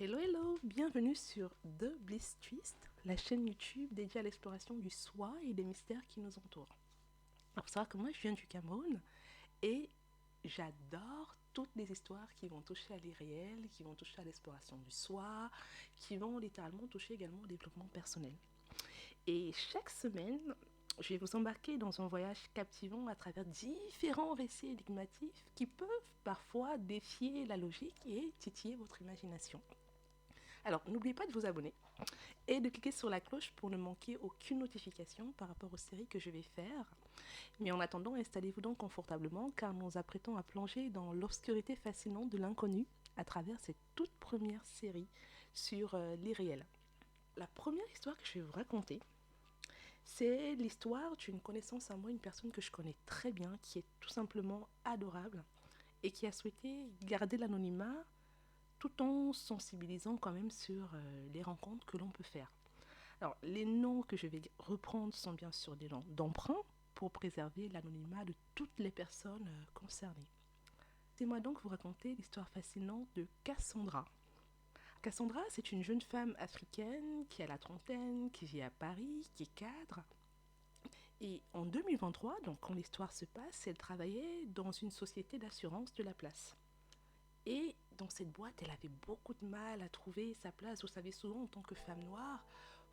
Hello, hello, bienvenue sur The Bliss Twist, la chaîne YouTube dédiée à l'exploration du soi et des mystères qui nous entourent. Alors, faut savoir que moi, je viens du Cameroun et j'adore toutes les histoires qui vont toucher à l'irréel, qui vont toucher à l'exploration du soi, qui vont littéralement toucher également au développement personnel. Et chaque semaine, je vais vous embarquer dans un voyage captivant à travers différents récits énigmatiques qui peuvent parfois défier la logique et titiller votre imagination. Alors, n'oubliez pas de vous abonner et de cliquer sur la cloche pour ne manquer aucune notification par rapport aux séries que je vais faire. Mais en attendant, installez-vous donc confortablement car nous nous apprêtons à plonger dans l'obscurité fascinante de l'inconnu à travers cette toute première série sur l'irréel. La première histoire que je vais vous raconter, c'est l'histoire d'une connaissance à moi, une personne que je connais très bien, qui est tout simplement adorable et qui a souhaité garder l'anonymat tout en sensibilisant quand même sur les rencontres que l'on peut faire. Alors, les noms que je vais reprendre sont bien sûr des noms d'emprunt pour préserver l'anonymat de toutes les personnes concernées. Laissez-moi donc vous raconter l'histoire fascinante de Cassandra. Cassandra, c'est une jeune femme africaine qui a la trentaine, qui vit à Paris, qui est cadre. Et en 2023, donc quand l'histoire se passe, elle travaillait dans une société d'assurance de la place. Et dans cette boîte, elle avait beaucoup de mal à trouver sa place. Vous savez, souvent, en tant que femme noire,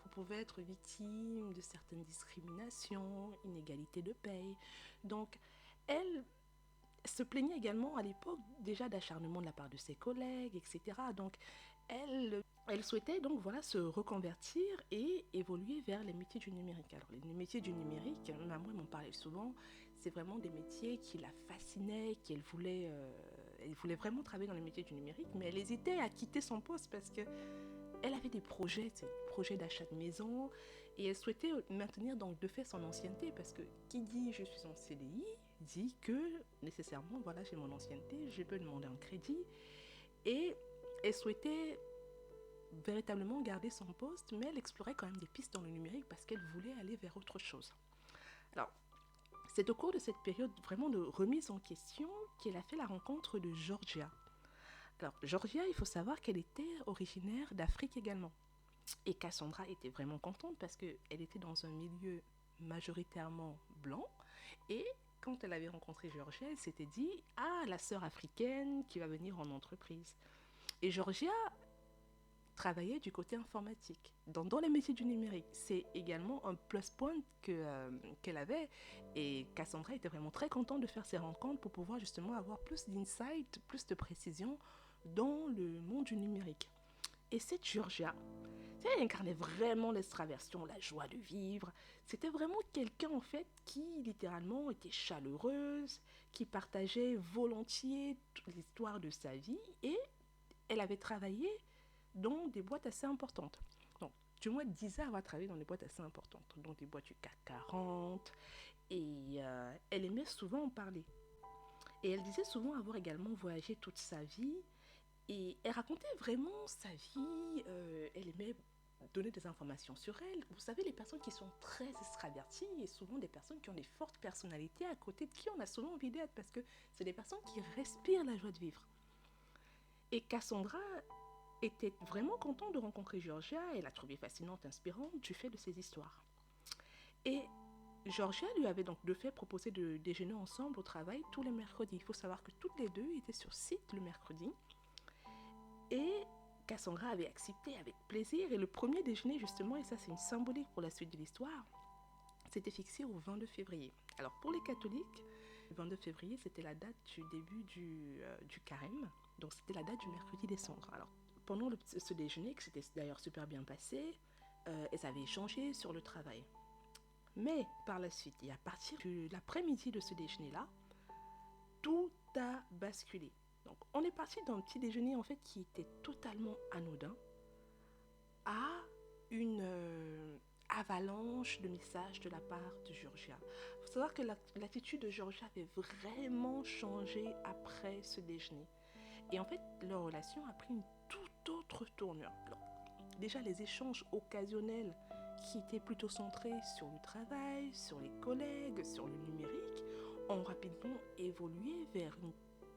vous pouvez être victime de certaines discriminations, inégalités de paye. Donc, elle se plaignait également à l'époque déjà d'acharnement de la part de ses collègues, etc. Donc, elle souhaitait donc voilà se reconvertir et évoluer vers les métiers du numérique. Alors les métiers du numérique, maman m'en parlait souvent, c'est vraiment des métiers qui la fascinaient, elle voulait vraiment travailler dans les métiers du numérique, mais elle hésitait à quitter son poste parce que elle avait des projets d'achat de maison et elle souhaitait maintenir donc de fait son ancienneté parce que qui dit je suis en CDI dit que nécessairement voilà j'ai mon ancienneté, je peux demander un crédit et elle souhaitait véritablement garder son poste, mais elle explorait quand même des pistes dans le numérique parce qu'elle voulait aller vers autre chose. Alors, c'est au cours de cette période vraiment de remise en question qu'elle a fait la rencontre de Georgia. Alors, Georgia, il faut savoir qu'elle était originaire d'Afrique également. Et Cassandra était vraiment contente parce qu'elle était dans un milieu majoritairement blanc. Et quand elle avait rencontré Georgia, elle s'était dit, ah, la sœur africaine qui va venir en entreprise. Et Georgia travailler du côté informatique, dans les métiers du numérique. C'est également un plus point qu'elle avait. Et Cassandra était vraiment très contente de faire ces rencontres pour pouvoir justement avoir plus d'insight, plus de précision dans le monde du numérique. Et cette Georgia, elle incarnait vraiment l'extraversion, la joie de vivre. C'était vraiment quelqu'un en fait qui littéralement était chaleureuse, qui partageait volontiers l'histoire de sa vie et elle avait travaillé dans des boîtes assez importantes. Donc, du moins, elle disait avoir travaillé dans des boîtes assez importantes, donc des boîtes du CAC 40. Et elle aimait souvent en parler. Et elle disait souvent avoir également voyagé toute sa vie. Et elle racontait vraiment sa vie. Elle aimait donner des informations sur elle. Vous savez, les personnes qui sont très extraverties et souvent des personnes qui ont des fortes personnalités à côté de qui on a souvent envie d'être parce que c'est des personnes qui respirent la joie de vivre. Et Cassandra était vraiment contente de rencontrer Georgia et la trouvait fascinante, inspirante du fait de ses histoires. Et Georgia lui avait donc de fait proposé de déjeuner ensemble au travail tous les mercredis. Il faut savoir que toutes les deux étaient sur site le mercredi. Et Cassandra avait accepté avec plaisir. Et le premier déjeuner, justement, et ça c'est une symbolique pour la suite de l'histoire, c'était fixé au 22 février. Alors pour les catholiques, le 22 février, c'était la date du début du carême. Donc c'était la date du mercredi des cendres. Alors pendant ce déjeuner, qui s'était d'ailleurs super bien passé, elles avaient échangé sur le travail. Mais par la suite, et à partir de l'après-midi de ce déjeuner-là, tout a basculé. Donc on est parti d'un petit déjeuner en fait qui était totalement anodin à une avalanche de messages de la part de Georgia. Il faut savoir que l'attitude de Georgia avait vraiment changé après ce déjeuner. Et en fait, leur relation a pris une toute autre tournure. Alors, déjà, les échanges occasionnels qui étaient plutôt centrés sur le travail, sur les collègues, sur le numérique, ont rapidement évolué vers une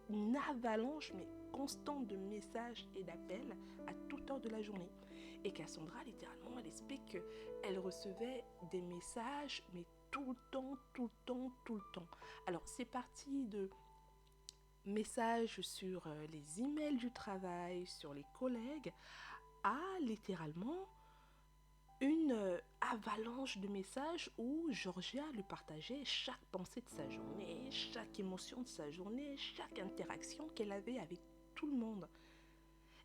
une avalanche mais constante de messages et d'appels à toute heure de la journée. Et Cassandra, littéralement, elle explique qu'elle recevait des messages, mais tout le temps, tout le temps, tout le temps. Alors, c'est parti de messages sur les emails du travail, sur les collègues, à littéralement une avalanche de messages où Georgia lui partageait chaque pensée de sa journée, chaque émotion de sa journée, chaque interaction qu'elle avait avec tout le monde.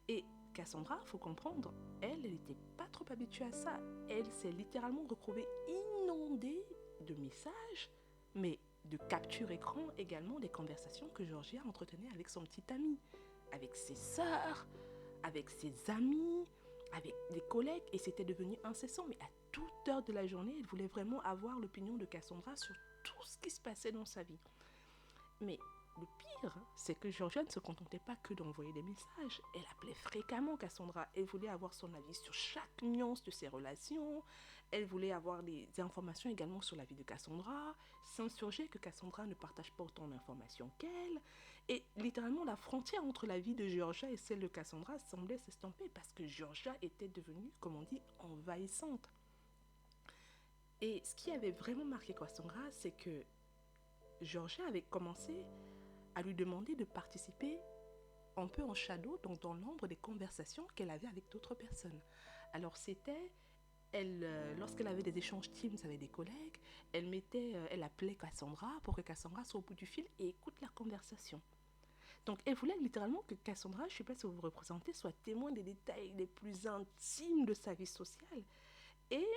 Et Cassandra, faut comprendre, elle n'était pas trop habituée à ça. Elle s'est littéralement retrouvée inondée de messages, mais de capture écran également des conversations que Georgia entretenait avec son petit ami, avec ses sœurs, avec ses amis, avec des collègues, et c'était devenu incessant. Mais à toute heure de la journée, elle voulait vraiment avoir l'opinion de Cassandra sur tout ce qui se passait dans sa vie. Mais le pire, c'est que Georgia ne se contentait pas que d'envoyer des messages. Elle appelait fréquemment Cassandra. Elle voulait avoir son avis sur chaque nuance de ses relations. Elle voulait avoir des informations également sur la vie de Cassandra. S'insurger que Cassandra ne partage pas autant d'informations qu'elle. Et littéralement, la frontière entre la vie de Georgia et celle de Cassandra semblait s'estomper parce que Georgia était devenue, comme on dit, envahissante. Et ce qui avait vraiment marqué Cassandra, c'est que Georgia avait commencé à lui demander de participer un peu en shadow, donc dans l'ombre des conversations qu'elle avait avec d'autres personnes. Alors c'était, lorsqu'elle avait des échanges Teams avec des collègues, elle appelait Cassandra pour que Cassandra soit au bout du fil et écoute la conversation. Donc elle voulait littéralement que Cassandra, je ne sais pas si vous vous représentez, soit témoin des détails les plus intimes de sa vie sociale. Et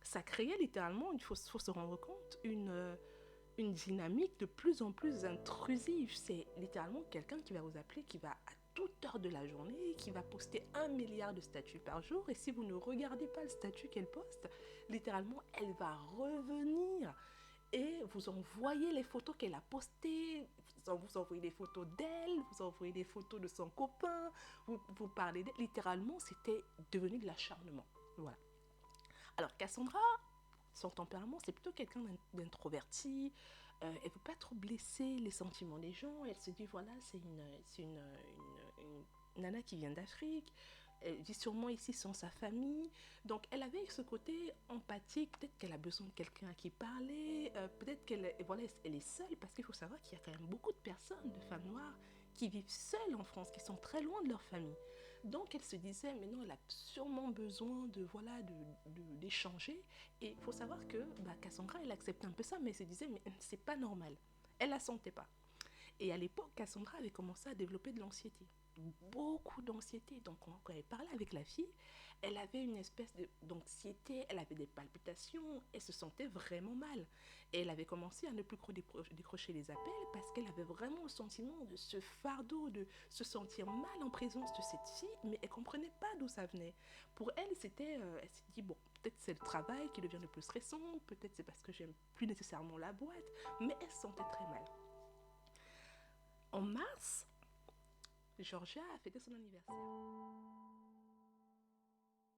ça créait littéralement, il faut se rendre compte, une dynamique de plus en plus intrusive. C'est littéralement quelqu'un qui va vous appeler, qui va à toute heure de la journée, qui va poster 1 milliard de statuts par jour. Et si vous ne regardez pas le statut qu'elle poste, littéralement, elle va revenir et vous envoyez les photos qu'elle a postées, vous envoyez des photos d'elle, vous envoyez des photos de son copain, vous parlez d'elle. Littéralement, c'était devenu de l'acharnement. Voilà. Alors Cassandra, son tempérament, c'est plutôt quelqu'un d'introverti. Elle ne veut pas trop blesser les sentiments des gens. Elle se dit, voilà, c'est une nana qui vient d'Afrique. Elle vit sûrement ici sans sa famille. Donc, elle avait ce côté empathique. Peut-être qu'elle a besoin de quelqu'un à qui parler. Peut-être qu'elle voilà, elle est seule. Parce qu'il faut savoir qu'il y a quand même beaucoup de personnes, de femmes noires, qui vivent seules en France, qui sont très loin de leur famille. Donc elle se disait, mais non, elle a sûrement besoin d'échanger. Et il faut savoir que Cassandra, elle acceptait un peu ça, mais elle se disait, mais c'est pas normal. Elle la sentait pas. Et à l'époque, Cassandra avait commencé à développer de l'anxiété. Beaucoup d'anxiété. Donc, quand elle parlait avec la fille, elle avait une espèce d'anxiété, elle avait des palpitations, elle se sentait vraiment mal. Et elle avait commencé à ne plus décrocher les appels parce qu'elle avait vraiment le sentiment de ce fardeau, de se sentir mal en présence de cette fille, mais elle ne comprenait pas d'où ça venait. Pour elle, elle s'est dit, bon, peut-être c'est le travail qui devient le plus stressant, peut-être c'est parce que j'aime plus nécessairement la boîte, mais elle se sentait très mal. En mars, Georgia a fêté son anniversaire.